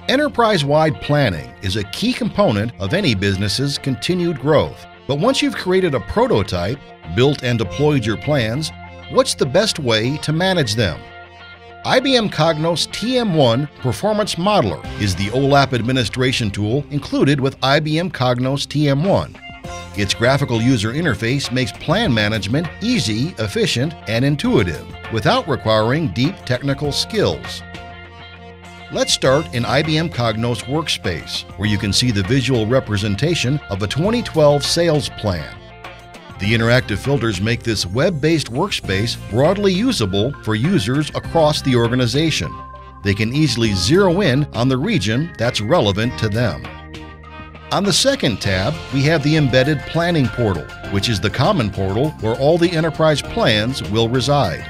Enterprise-wide planning is a key component of any business's continued growth. But once you've created a prototype, built and deployed your plans, what's the best way to manage them? IBM Cognos TM1 Performance Modeler is the OLAP administration tool included with IBM Cognos TM1. Its graphical user interface makes plan management easy, efficient, and intuitive without requiring deep technical skills. Let's start in IBM Cognos Workspace, where you can see the visual representation of a 2012 sales plan. The interactive filters make this web-based workspace broadly usable for users across the organization. They can easily zero in on the region that's relevant to them. On the second tab, we have the Embedded Planning Portal, which is the common portal where all the enterprise plans will reside.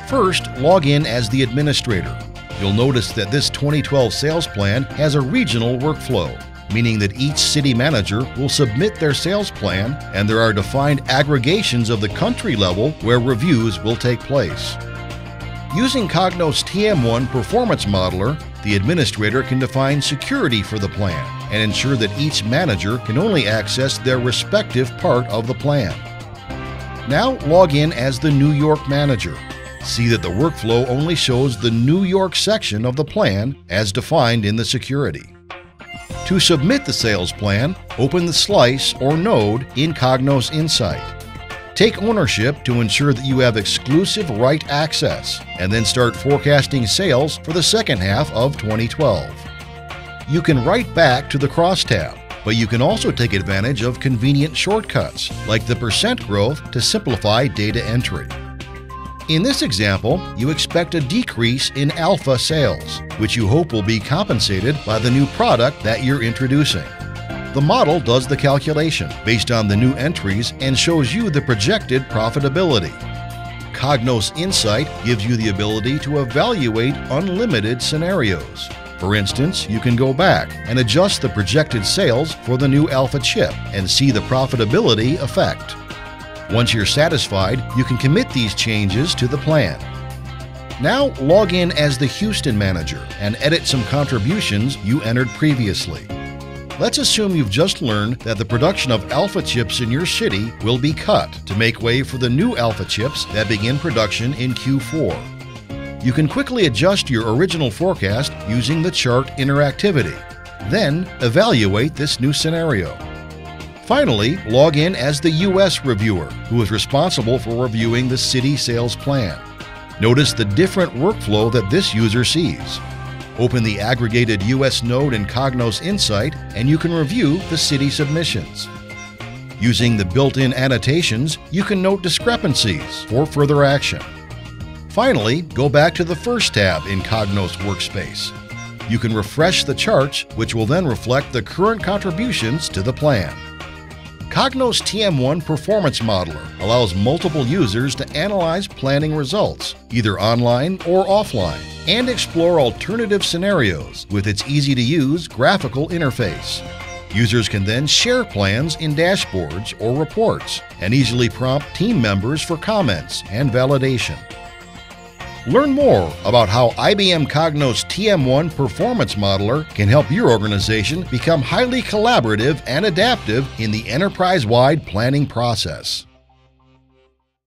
First, log in as the administrator. You'll notice that this 2012 sales plan has a regional workflow, meaning that each city manager will submit their sales plan, and there are defined aggregations of the country level where reviews will take place. Using Cognos TM1 Performance Modeler, the administrator can define security for the plan and ensure that each manager can only access their respective part of the plan. Now log in as the New York manager. See that the workflow only shows the New York section of the plan as defined in the security. To submit the sales plan, open the slice or node in Cognos Insight. Take ownership to ensure that you have exclusive write access, and then start forecasting sales for the second half of 2012. You can write back to the crosstab, but you can also take advantage of convenient shortcuts like the % growth to simplify data entry. In this example, you expect a decrease in alpha sales, which you hope will be compensated by the new product that you're introducing. The model does the calculation based on the new entries and shows you the projected profitability. Cognos Insight gives you the ability to evaluate unlimited scenarios. For instance, you can go back and adjust the projected sales for the new alpha chip and see the profitability effect. Once you're satisfied, you can commit these changes to the plan. Now log in as the Houston manager and edit some contributions you entered previously. Let's assume you've just learned that the production of alpha chips in your city will be cut to make way for the new alpha chips that begin production in Q4. You can quickly adjust your original forecast using the chart interactivity. Then evaluate this new scenario. Finally, log in as the U.S. reviewer, who is responsible for reviewing the city sales plan. Notice the different workflow that this user sees. Open the aggregated U.S. node in Cognos Insight, and you can review the city submissions. Using the built-in annotations, you can note discrepancies for further action. Finally, go back to the first tab in Cognos Workspace. You can refresh the charts, which will then reflect the current contributions to the plan. Cognos TM1 Performance Modeler allows multiple users to analyze planning results, either online or offline, and explore alternative scenarios with its easy-to-use graphical interface. Users can then share plans in dashboards or reports and easily prompt team members for comments and validation. Learn more about how IBM Cognos TM1 Performance Modeler can help your organization become highly collaborative and adaptive in the enterprise-wide planning process.